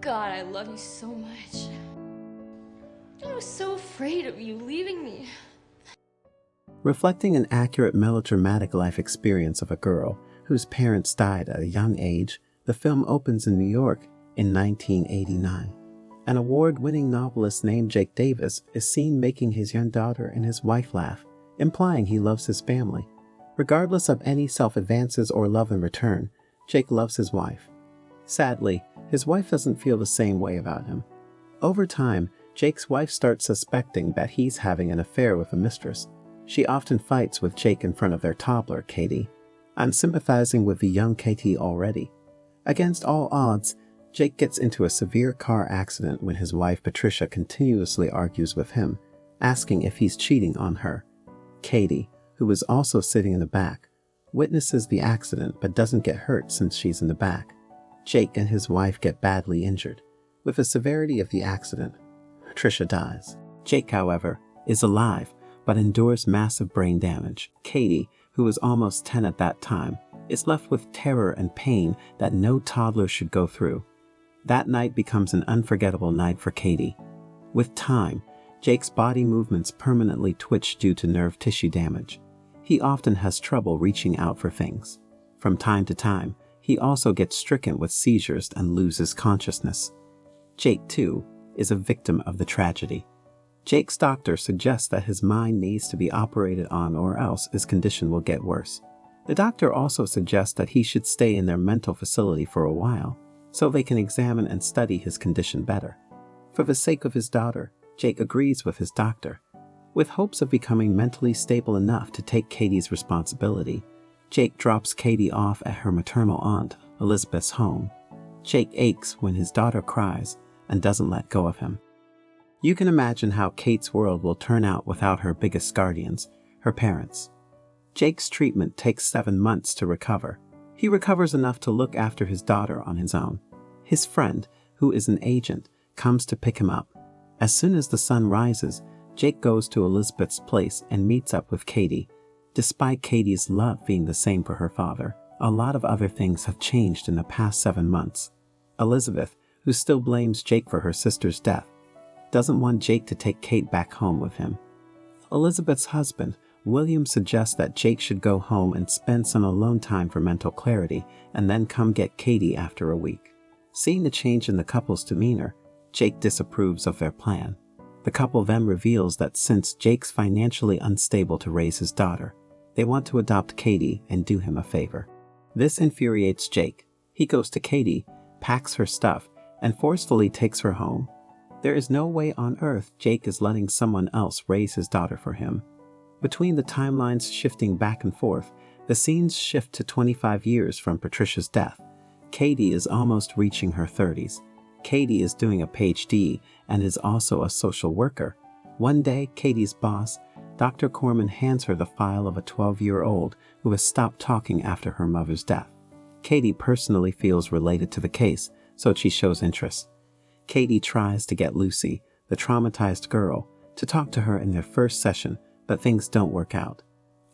God, I love you so much. I was so afraid of you leaving me. Reflecting an accurate melodramatic life experience of a girl whose parents died at a young age, the film opens in New York in 1989. An award-winning novelist named Jake Davis is seen making his young daughter and his wife laugh, implying he loves his family. Regardless of any self-advances or love in return, Jake loves his wife. Sadly, his wife doesn't feel the same way about him. Over time, Jake's wife starts suspecting that he's having an affair with a mistress. She often fights with Jake in front of their toddler, Katie. I'm sympathizing with the young Katie already. Against all odds, Jake gets into a severe car accident when his wife Patricia continuously argues with him, asking if he's cheating on her. Katie, who is also sitting in the back, witnesses the accident but doesn't get hurt since she's in the back. Jake and his wife get badly injured. With the severity of the accident, Patricia dies. Jake, however, is alive but endures massive brain damage. Katie, who was almost 10 at that time, is left with terror and pain that no toddler should go through. That night becomes an unforgettable night for Katie. With time, Jake's body movements permanently twitch due to nerve tissue damage. He often has trouble reaching out for things. From time to time, he also gets stricken with seizures and loses consciousness. Jake, too, is a victim of the tragedy. Jake's doctor suggests that his mind needs to be operated on or else his condition will get worse. The doctor also suggests that he should stay in their mental facility for a while, so they can examine and study his condition better. For the sake of his daughter, Jake agrees with his doctor. With hopes of becoming mentally stable enough to take Katie's responsibility, Jake drops Katie off at her maternal aunt, Elizabeth's home. Jake aches when his daughter cries and doesn't let go of him. You can imagine how Kate's world will turn out without her biggest guardians, her parents. Jake's treatment takes 7 months to recover. He recovers enough to look after his daughter on his own. His friend, who is an agent, comes to pick him up. As soon as the sun rises, Jake goes to Elizabeth's place and meets up with Katie. Despite Katie's love being the same for her father, a lot of other things have changed in the past 7 months. Elizabeth, who still blames Jake for her sister's death, doesn't want Jake to take Kate back home with him. Elizabeth's husband, William, suggests that Jake should go home and spend some alone time for mental clarity and then come get Katie after a week. Seeing the change in the couple's demeanor, Jake disapproves of their plan. The couple then reveals that since Jake's financially unstable to raise his daughter, they want to adopt Katie and do him a favor. This infuriates Jake. He goes to Katie, packs her stuff, and forcefully takes her home. There is no way on earth Jake is letting someone else raise his daughter for him. Between the timelines shifting back and forth, the scenes shift to 25 years from Patricia's death. Katie is almost reaching her 30s. Katie is doing a PhD and is also a social worker. One day, Katie's boss, Dr. Corman, hands her the file of a 12-year-old who has stopped talking after her mother's death. Katie personally feels related to the case, so she shows interest. Katie tries to get Lucy, the traumatized girl, to talk to her in their first session, but things don't work out.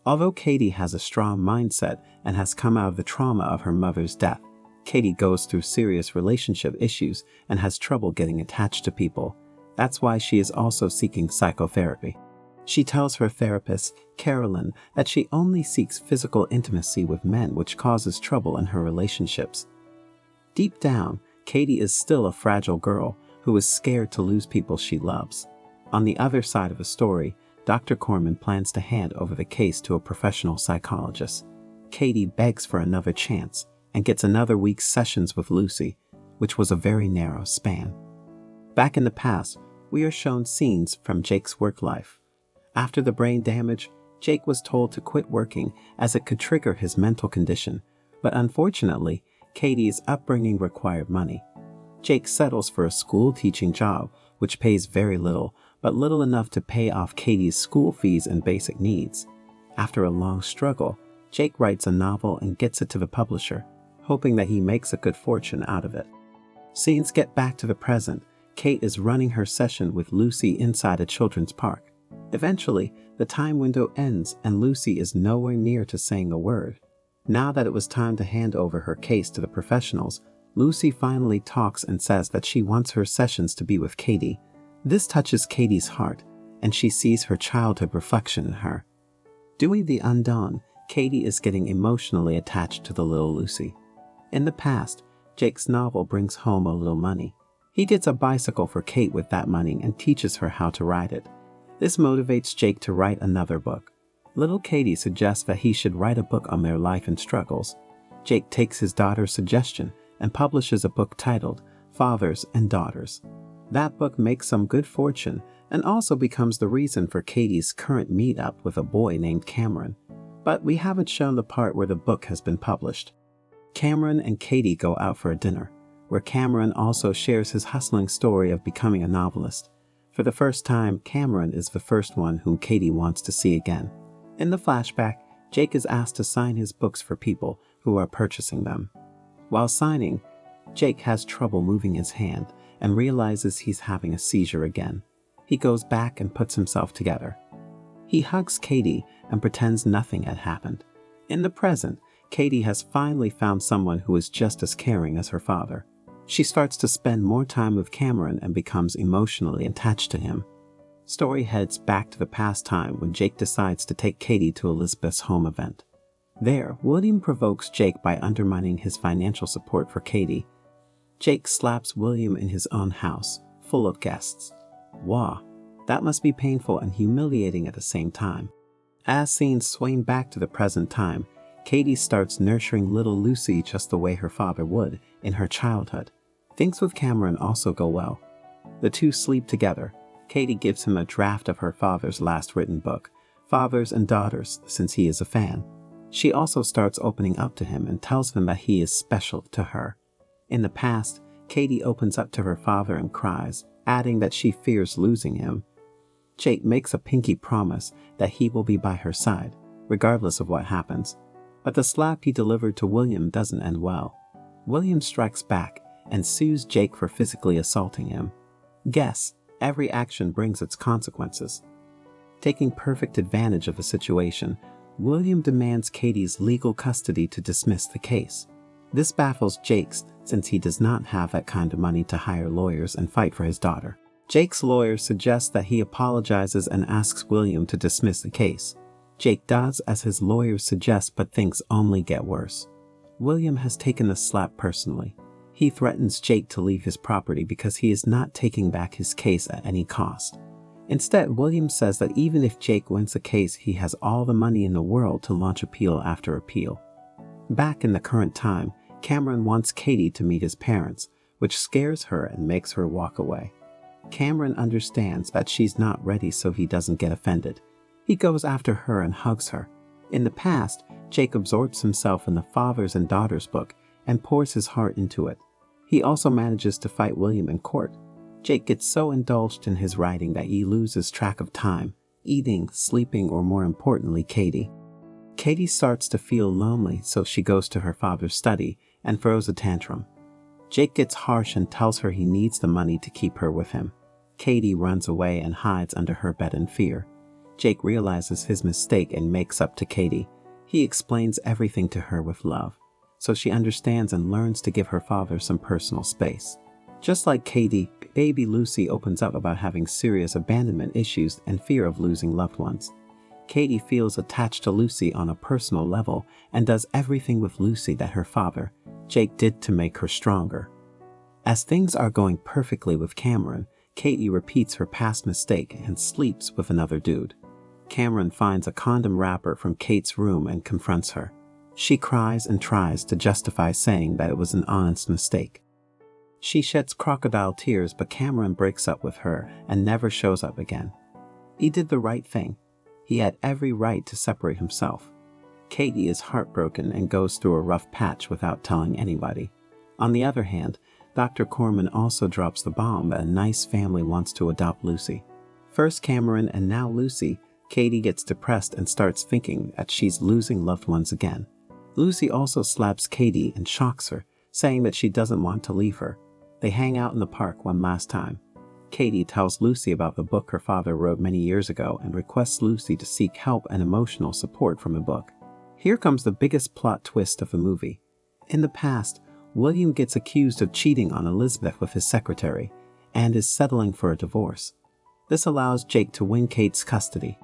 Although Katie has a strong mindset and has come out of the trauma of her mother's death, Katie goes through serious relationship issues and has trouble getting attached to people. That's why she is also seeking psychotherapy. She tells her therapist, Carolyn, that she only seeks physical intimacy with men, which causes trouble in her relationships. Deep down, Katie is still a fragile girl who is scared to lose people she loves. On the other side of the story, Dr. Corman plans to hand over the case to a professional psychologist. Katie begs for another chance and gets another week's sessions with Lucy, which was a very narrow span. Back in the past, we are shown scenes from Jake's work life. After the brain damage, Jake was told to quit working as it could trigger his mental condition, but unfortunately, Katie's upbringing required money. Jake settles for a school teaching job, which pays very little, but little enough to pay off Katie's school fees and basic needs. After a long struggle, Jake writes a novel and gets it to the publisher, hoping that he makes a good fortune out of it. Scenes get back to the present. Kate is running her session with Lucy inside a children's park. Eventually, the time window ends and Lucy is nowhere near to saying a word. Now that it was time to hand over her case to the professionals, Lucy finally talks and says that she wants her sessions to be with Katie. This touches Katie's heart, and she sees her childhood reflection in her. Dewey the Undone, Katie is getting emotionally attached to the little Lucy. In the past, Jake's novel brings home a little money. He gets a bicycle for Kate with that money and teaches her how to ride it. This motivates Jake to write another book. Little Katie suggests that he should write a book on their life and struggles. Jake takes his daughter's suggestion and publishes a book titled Fathers and Daughters. That book makes some good fortune and also becomes the reason for Katie's current meetup with a boy named Cameron. But we haven't shown the part where the book has been published. Cameron and Katie go out for a dinner, where Cameron also shares his hustling story of becoming a novelist. For the first time, Cameron is the first one whom Katie wants to see again. In the flashback, Jake is asked to sign his books for people who are purchasing them. While signing, Jake has trouble moving his hand and realizes he's having a seizure again. He goes back and puts himself together. He hugs Katie and pretends nothing had happened. In the present, Katie has finally found someone who is just as caring as her father. She starts to spend more time with Cameron and becomes emotionally attached to him. Story heads back to the past time when Jake decides to take Katie to Elizabeth's home event. There, William provokes Jake by undermining his financial support for Katie. Jake slaps William in his own house, full of guests. Wah, that must be painful and humiliating at the same time. As scenes swing back to the present time, Katie starts nurturing little Lucy just the way her father would in her childhood. Things with Cameron also go well. The two sleep together. Katie gives him a draft of her father's last written book, Fathers and Daughters, since he is a fan. She also starts opening up to him and tells him that he is special to her. In the past, Katie opens up to her father and cries, adding that she fears losing him. Jake makes a pinky promise that he will be by her side, regardless of what happens. But the slap he delivered to William doesn't end well. William strikes back and sues Jake for physically assaulting him. Guess, every action brings its consequences. Taking perfect advantage of the situation, William demands Katie's legal custody to dismiss the case. This baffles Jake since he does not have that kind of money to hire lawyers and fight for his daughter. Jake's lawyer suggests that he apologizes and asks William to dismiss the case. Jake does as his lawyers suggest, but things only get worse. William has taken the slap personally. He threatens Jake to leave his property because he is not taking back his case at any cost. Instead, William says that even if Jake wins the case, he has all the money in the world to launch appeal after appeal. Back in the current time, Cameron wants Katie to meet his parents, which scares her and makes her walk away. Cameron understands that she's not ready, so he doesn't get offended. He goes after her and hugs her. In the past, Jake absorbs himself in the Fathers and Daughters book and pours his heart into it. He also manages to fight William in court. Jake gets so indulged in his writing that he loses track of time, eating, sleeping, or more importantly, Katie. Katie starts to feel lonely, so she goes to her father's study and throws a tantrum. Jake gets harsh and tells her he needs the money to keep her with him. Katie runs away and hides under her bed in fear. Jake realizes his mistake and makes up to Katie. He explains everything to her with love, so she understands and learns to give her father some personal space. Just like Katie, baby Lucy opens up about having serious abandonment issues and fear of losing loved ones. Katie feels attached to Lucy on a personal level and does everything with Lucy that her father, Jake, did to make her stronger. As things are going perfectly with Cameron, Katie repeats her past mistake and sleeps with another dude. Cameron finds a condom wrapper from Kate's room and confronts her. She cries and tries to justify saying that it was an honest mistake. She sheds crocodile tears, but Cameron breaks up with her and never shows up again. He did the right thing. He had every right to separate himself. Katie is heartbroken and goes through a rough patch without telling anybody. On the other hand, Dr. Corman also drops the bomb that a nice family wants to adopt Lucy. First Cameron and now Lucy, Katie gets depressed and starts thinking that she's losing loved ones again. Lucy also slaps Katie and shocks her, saying that she doesn't want to leave her. They hang out in the park one last time. Katie tells Lucy about the book her father wrote many years ago and requests Lucy to seek help and emotional support from the book. Here comes the biggest plot twist of the movie. In the past, William gets accused of cheating on Elizabeth with his secretary and is settling for a divorce. This allows Jake to win Kate's custody.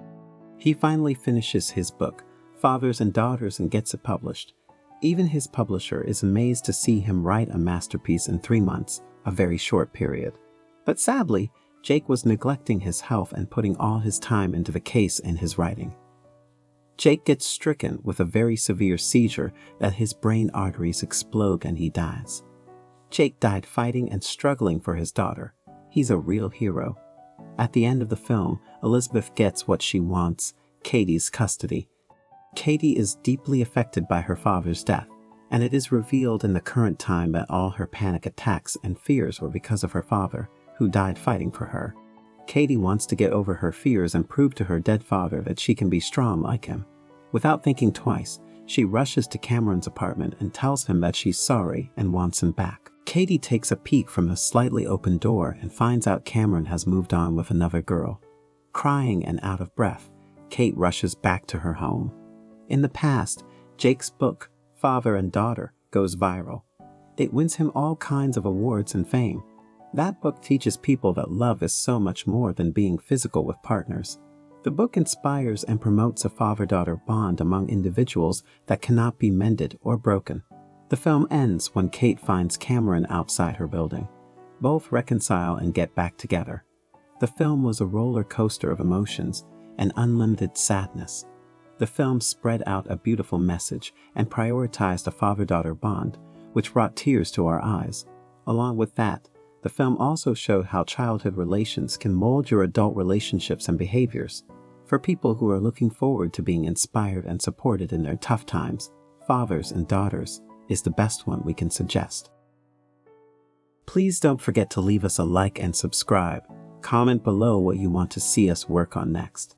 He finally finishes his book, Fathers and Daughters, and gets it published. Even his publisher is amazed to see him write a masterpiece in 3 months, a very short period. But sadly, Jake was neglecting his health and putting all his time into the case and his writing. Jake gets stricken with a very severe seizure that his brain arteries explode and he dies. Jake died fighting and struggling for his daughter. He's a real hero. At the end of the film, Elizabeth gets what she wants, Katie's custody. Katie is deeply affected by her father's death, and it is revealed in the current time that all her panic attacks and fears were because of her father, who died fighting for her. Katie wants to get over her fears and prove to her dead father that she can be strong like him. Without thinking twice, she rushes to Cameron's apartment and tells him that she's sorry and wants him back. Katie takes a peek from the slightly open door and finds out Cameron has moved on with another girl. Crying and out of breath, Kate rushes back to her home. In the past, Jake's book, Father and Daughter, goes viral. It wins him all kinds of awards and fame. That book teaches people that love is so much more than being physical with partners. The book inspires and promotes a father-daughter bond among individuals that cannot be mended or broken. The film ends when Kate finds Cameron outside her building. Both reconcile and get back together. The film was a roller coaster of emotions and unlimited sadness. The film spread out a beautiful message and prioritized a father-daughter bond, which brought tears to our eyes. Along with that, the film also showed how childhood relations can mold your adult relationships and behaviors. For people who are looking forward to being inspired and supported in their tough times, Fathers and Daughters is the best one we can suggest. Please don't forget to leave us a like and subscribe. Comment below what you want to see us work on next.